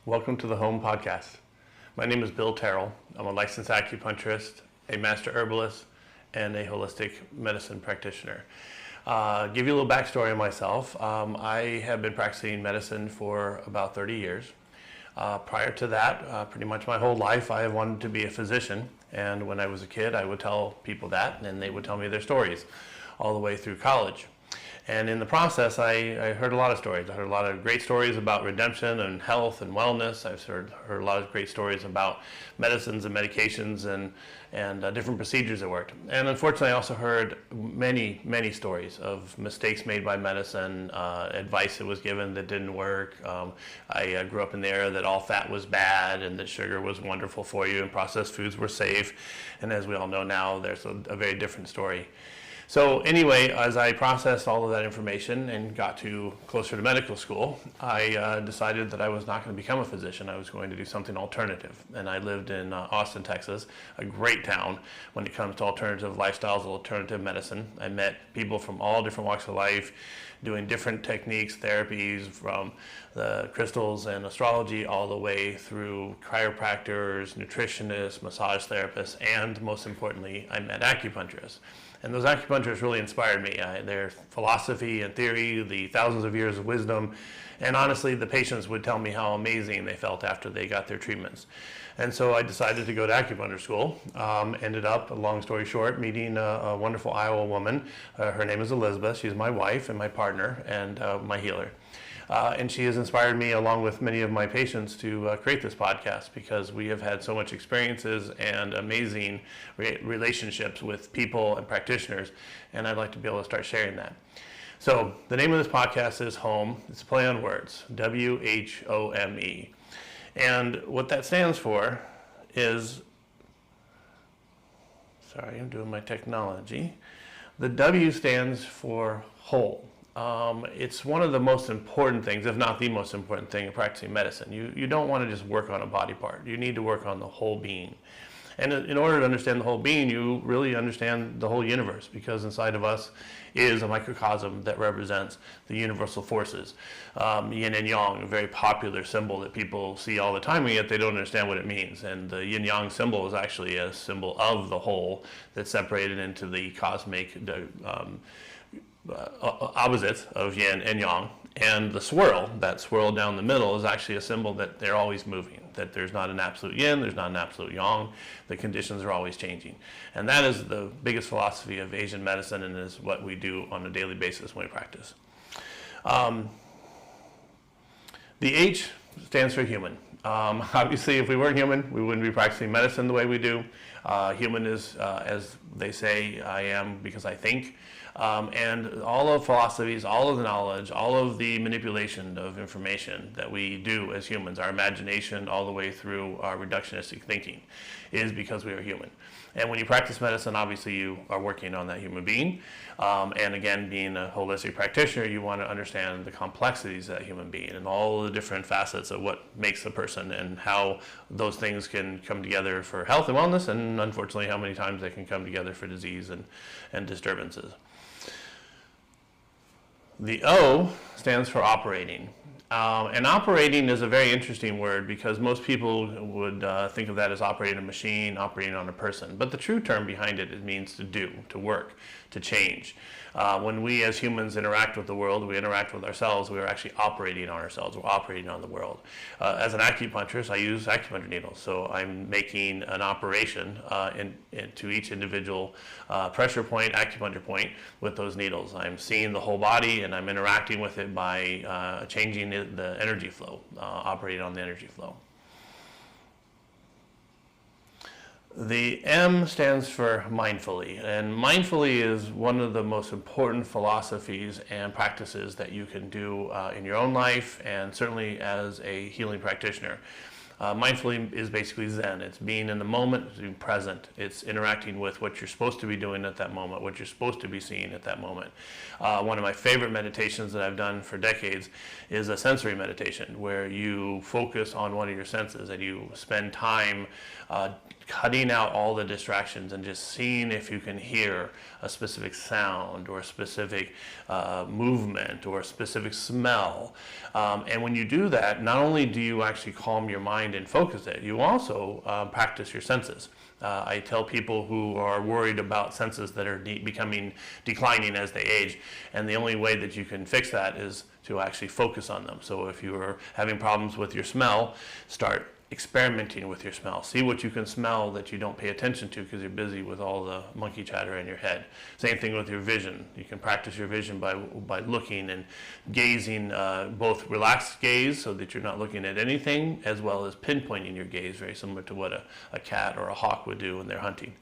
Welcome to the Home Podcast. My name is Bill Terrell. I'm a licensed acupuncturist, a master herbalist, and a holistic medicine practitioner. Give you a little backstory on myself. I have been practicing medicine for about 30 years. Prior to that, pretty much my whole life, I have wanted to be a physician. And when I was a kid, I would tell people that, and they would tell me their stories all the way through college. And in the process, I heard a lot of stories. I heard a lot of great stories about redemption and health and wellness. I've heard a lot of great stories about medicines and medications and different procedures that worked. And unfortunately, I also heard many stories of mistakes made by medicine, advice that was given that didn't work. I grew up in the era that all fat was bad and that sugar was wonderful for you and processed foods were safe. And as we all know now, there's a very different story. So anyway, as I processed all of that information and got closer to medical school, I decided that I was not going to become a physician. I was going to do something alternative. And I lived in Austin, Texas, a great town when it comes to alternative lifestyles, alternative medicine. I met people from all different walks of life, doing different techniques, therapies, from the crystals and astrology all the way through chiropractors, nutritionists, massage therapists, and most importantly, I met acupuncturists. And those acupuncturists really inspired me. Their philosophy and theory, the thousands of years of wisdom, and honestly, the patients would tell me how amazing they felt after they got their treatments. And so I decided to go to acupuncture school. Ended up, long story short, meeting a wonderful Iowa woman. Her name is Elizabeth. She's my wife and my partner and my healer. And she has inspired me, along with many of my patients, to create this podcast because we have had so much experiences and amazing relationships with people and practitioners, and I'd like to be able to start sharing that. So the name of this podcast is Home. It's a play on words, WHOME. And what that stands for is, sorry, I'm doing my technology. The W stands for whole. It's one of the most important things, if not the most important thing in practicing medicine. You don't want to just work on a body part. You need to work on the whole being. And in order to understand the whole being, you really understand the whole universe, because inside of us is a microcosm that represents the universal forces. Yin and yang, a very popular symbol that people see all the time, and yet they don't understand what it means. And the yin-yang symbol is actually a symbol of the whole that's separated into the cosmic opposites of yin and yang. And the swirl, that swirl down the middle, is actually a symbol that they're always moving, that there's not an absolute yin, there's not an absolute yang, the conditions are always changing. And that is the biggest philosophy of Asian medicine, and is what we do on a daily basis when we practice. The H stands for human. Obviously, if we weren't human, we wouldn't be practicing medicine the way we do. Human is, as they say, I am because I think. And all of philosophies, all of the knowledge, all of the manipulation of information that we do as humans, our imagination all the way through our reductionistic thinking, is because we are human. And when you practice medicine, obviously you are working on that human being. And again, being a holistic practitioner, you want to understand the complexities of that human being and all the different facets of what makes the person and how those things can come together for health and wellness, and unfortunately how many times they can come together for disease and disturbances. The O stands for operating. And operating is a very interesting word because most people would think of that as operating a machine, operating on a person. But the true term behind it means to do, to work, to change. When we as humans interact with the world, we interact with ourselves, we are actually operating on ourselves, we're operating on the world. As an acupuncturist, I use acupuncture needles, so I'm making an operation into each individual pressure point, acupuncture point with those needles. I'm seeing the whole body and I'm interacting with it by changing the energy flow, operating on the energy flow. The M stands for mindfully, and mindfully is one of the most important philosophies and practices that you can do in your own life, and certainly as a healing practitioner. Mindfully is basically Zen. It's being in the moment, being present. It's interacting with what you're supposed to be doing at that moment, what you're supposed to be seeing at that moment. One of my favorite meditations that I've done for decades is a sensory meditation where you focus on one of your senses and you spend time cutting out all the distractions and just seeing if you can hear a specific sound or a specific movement or a specific smell. And when you do that, not only do you actually calm your mind and focus it, you also practice your senses. I tell people who are worried about senses that are declining as they age, and the only way that you can fix that is to actually focus on them. So if you are having problems with your smell, start experimenting with your smell. See what you can smell that you don't pay attention to because you're busy with all the monkey chatter in your head. Same thing with your vision. You can practice your vision by looking and gazing, both relaxed gaze so that you're not looking at anything, as well as pinpointing your gaze, very similar to what a cat or a hawk would do when they're hunting.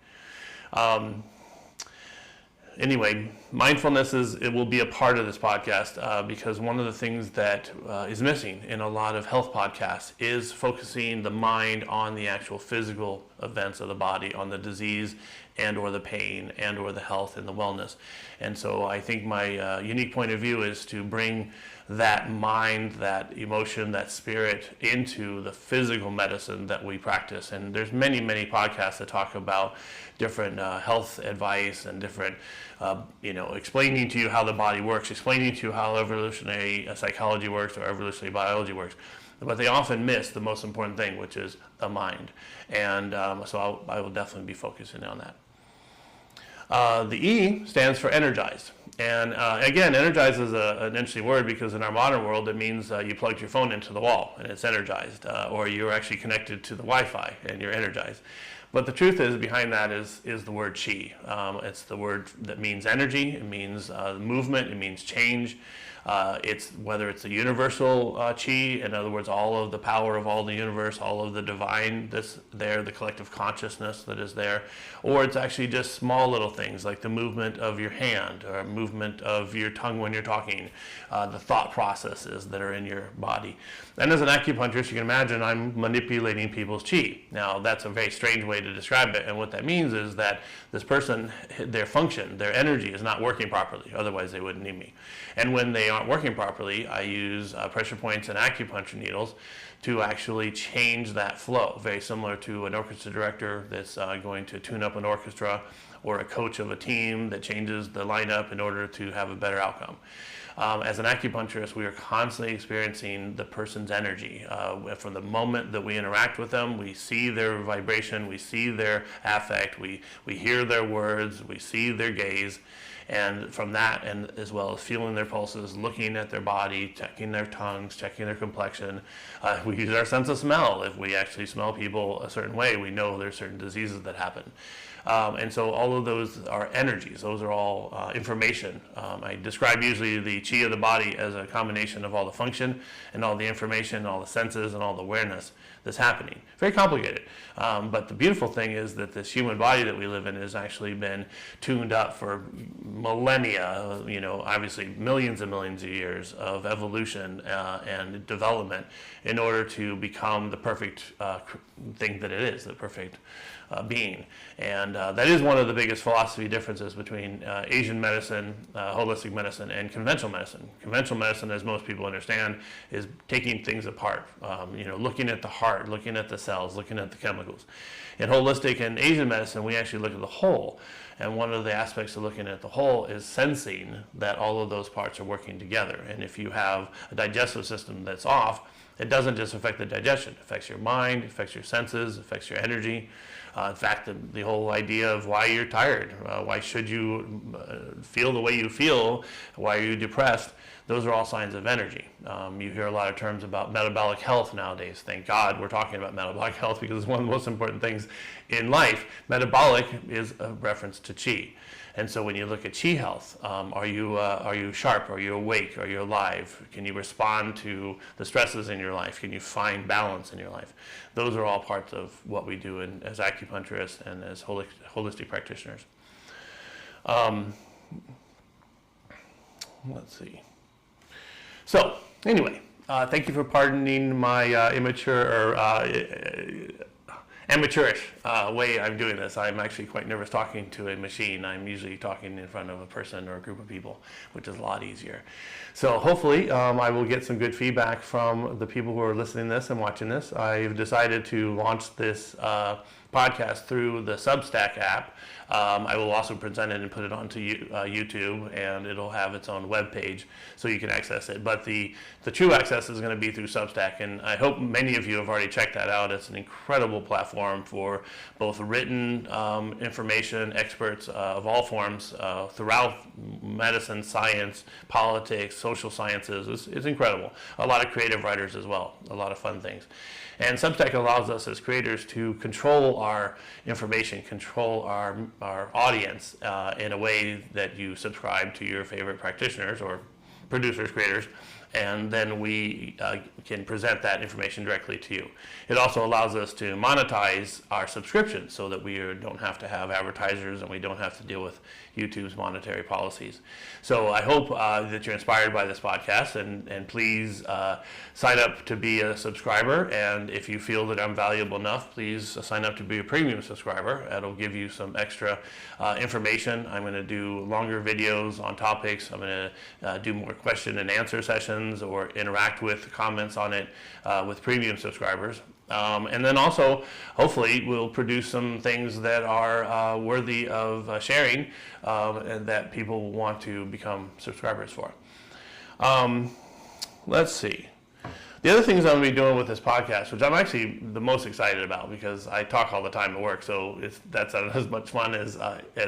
Anyway, mindfulness it will be a part of this podcast because one of the things that is missing in a lot of health podcasts is focusing the mind on the actual physical events of the body, on the disease and or the pain and or the health and the wellness. And so I think my unique point of view is to bring that mind, that emotion, that spirit into the physical medicine that we practice. And there's many, many podcasts that talk about different health advice and different, explaining to you how the body works, explaining to you how evolutionary psychology works or evolutionary biology works. But they often miss the most important thing, which is the mind. And so I will definitely be focusing on that. The E stands for energized. And again, energized is an interesting word because in our modern world, it means you plugged your phone into the wall and it's energized, or you're actually connected to the Wi-Fi and you're energized. But the truth is, behind that is the word chi. It's the word that means energy, it means movement, it means change. It's whether it's the universal chi, in other words, all of the power of all the universe, all of the divine that's there, the collective consciousness that is there, or it's actually just small little things like the movement of your hand or movement of your tongue when you're talking, the thought processes that are in your body. And as an acupuncturist, you can imagine I'm manipulating people's chi. Now, that's a very strange way to describe it, and what that means is that this person, their function, their energy is not working properly, otherwise they wouldn't need me. And when they aren't working properly, I use pressure points and acupuncture needles to actually change that flow, very similar to an orchestra director that's going to tune up an orchestra, or a coach of a team that changes the lineup in order to have a better outcome. As an acupuncturist, we are constantly experiencing the person's energy. From the moment that we interact with them, we see their vibration, we see their affect, we hear their words, we see their gaze. And from that, and as well as feeling their pulses, looking at their body, checking their tongues, checking their complexion. We use our sense of smell. If we actually smell people a certain way, we know there's certain diseases that happen. And so all of those are energies. Those are all information. I describe usually the chi of the body as a combination of all the function and all the information, all the senses, and all the awareness that's happening. Very complicated. But the beautiful thing is that this human body that we live in has actually been tuned up for millennia, obviously millions and millions of years of evolution and development in order to become the perfect thing that it is, the perfect being. And that is one of the biggest philosophy differences between Asian medicine, holistic medicine, and conventional medicine. Conventional medicine, as most people understand, is taking things apart, looking at the heart, looking at the cells, looking at the chemicals. In holistic and Asian medicine, we actually look at the whole. And one of the aspects of looking at the whole is sensing that all of those parts are working together. And if you have a digestive system that's off, it doesn't just affect the digestion. It affects your mind, it affects your senses, it affects your energy. In fact, the whole idea of why you're tired, why should you feel the way you feel, why are you depressed, those are all signs of energy. You hear a lot of terms about metabolic health nowadays. Thank God we're talking about metabolic health because it's one of the most important things in life. Metabolic is a reference to chi. And so when you look at chi health, are you sharp? Are you awake? Are you alive? Can you respond to the stresses in your life? Can you find balance in your life? Those are all parts of what we do as acupuncturists and as holistic practitioners. Let's see. So anyway, thank you for pardoning my immature or amateurish way I'm doing this. I'm actually quite nervous talking to a machine. I'm usually talking in front of a person or a group of people, which is a lot easier. So hopefully I will get some good feedback from the people who are listening to this and watching this. I've decided to launch this podcast through the Substack app. I will also present it and put it onto YouTube, and it'll have its own web page so you can access it. But the true access is going to be through Substack, and I hope many of you have already checked that out. It's an incredible platform for both written information, experts of all forms throughout medicine, science, politics, social sciences. It's incredible. A lot of creative writers as well, a lot of fun things. And Substack allows us as creators to control our information, control our audience in a way that you subscribe to your favorite practitioners or producers, creators, and then we can present that information directly to you. It also allows us to monetize our subscriptions so that we don't have to have advertisers and we don't have to deal with YouTube's monetary policies. So I hope that you're inspired by this podcast, and please sign up to be a subscriber. And if you feel that I'm valuable enough, please sign up to be a premium subscriber. It'll give you some extra information. I'm going to do longer videos on topics. I'm going to do more question and answer sessions or interact with comments on it with premium subscribers. And then also, hopefully, we'll produce some things that are worthy of sharing and that people want to become subscribers for. Let's see. The other things I'm going to be doing with this podcast, which I'm actually the most excited about because I talk all the time at work, so that's not as much fun as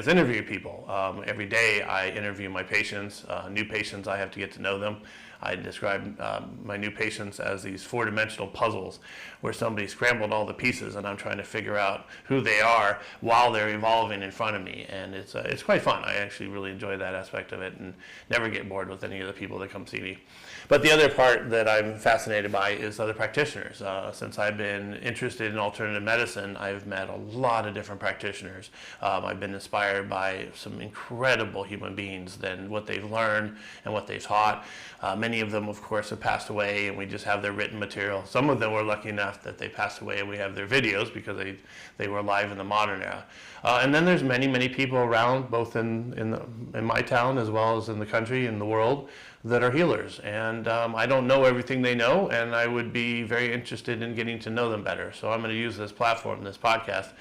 interviewing people. Every day I interview my patients, new patients. I have to get to know them. I describe my new patients as these four-dimensional puzzles where somebody scrambled all the pieces and I'm trying to figure out who they are while they're evolving in front of me. And it's quite fun. I actually really enjoy that aspect of it and never get bored with any of the people that come see me. But the other part that I'm fascinated by is other practitioners. Since I've been interested in alternative medicine, I've met a lot of different practitioners. I've been inspired by some incredible human beings and what they've learned and what they've taught. Many of them, of course, have passed away, and we just have their written material. Some of them were lucky enough that they passed away, and we have their videos because they were alive in the modern era. And then there's many, many people around, both in my town as well as in the country and the world, that are healers. And I don't know everything they know, and I would be very interested in getting to know them better. So I'm going to use this platform, this podcast,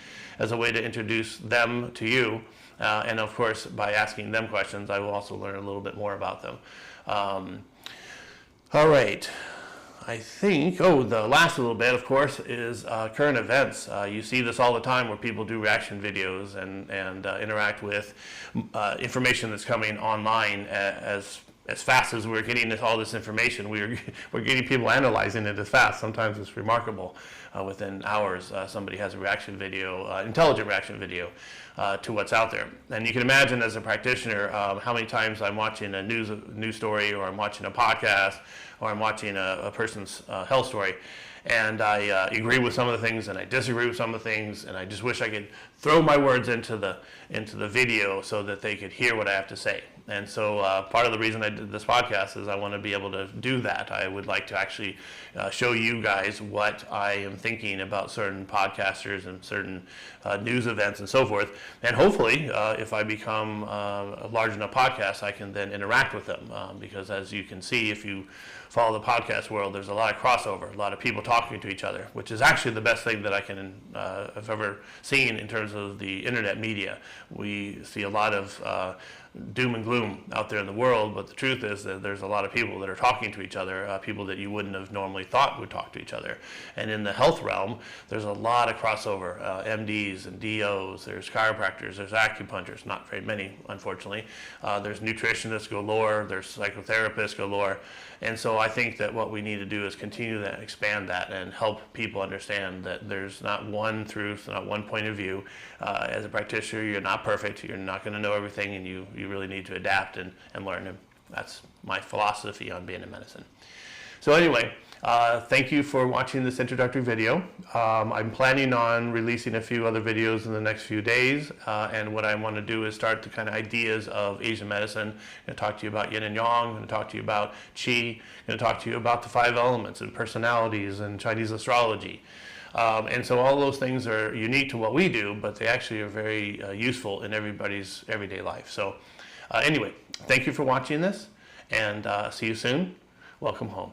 as a way to introduce them to you. And of course, by asking them questions, I will also learn a little bit more about them. All right. I think, the last little bit, of course, is current events. You see this all the time where people do reaction videos and interact with information that's coming online as fast as we're getting all this information. We're getting people analyzing it as fast. Sometimes it's remarkable. Within hours, somebody has a reaction video, intelligent reaction video to what's out there. And you can imagine as a practitioner how many times I'm watching a news story, or I'm watching a podcast, or I'm watching a person's health story, and I agree with some of the things and I disagree with some of the things, and I just wish I could throw my words into the video so that they could hear what I have to say. And so part of the reason I did this podcast is I want to be able to do that. I would like to actually show you guys what I am thinking about certain podcasters and certain news events and so forth. And hopefully, if I become a large enough podcast, I can then interact with them. Because as you can see, if you follow the podcast world, there's a lot of crossover, a lot of people talking to each other, which is actually the best thing that I can have ever seen in terms of the internet media. We see a lot of doom and gloom out there in the world, but the truth is that there's a lot of people that are talking to each other, people that you wouldn't have normally thought would talk to each other. And in the health realm, there's a lot of crossover, MDs and DOs, there's chiropractors, there's acupuncturists, not very many, unfortunately. There's nutritionists galore, there's psychotherapists galore. And so I think that what we need to do is continue to expand that and help people understand that there's not one truth, not one point of view. As a practitioner, you're not perfect, you're not going to know everything, and you really need to adapt and learn. And that's my philosophy on being in medicine. So anyway, thank you for watching this introductory video. I'm planning on releasing a few other videos in the next few days, and what I want to do is start the kind of ideas of Asian medicine. I'm going to talk to you about yin and yang, I'm going to talk to you about qi, I'm going to talk to you about the 5 elements and personalities and Chinese astrology. And so all those things are unique to what we do, but they actually are very useful in everybody's everyday life. So anyway, thank you for watching this, and see you soon. Welcome home.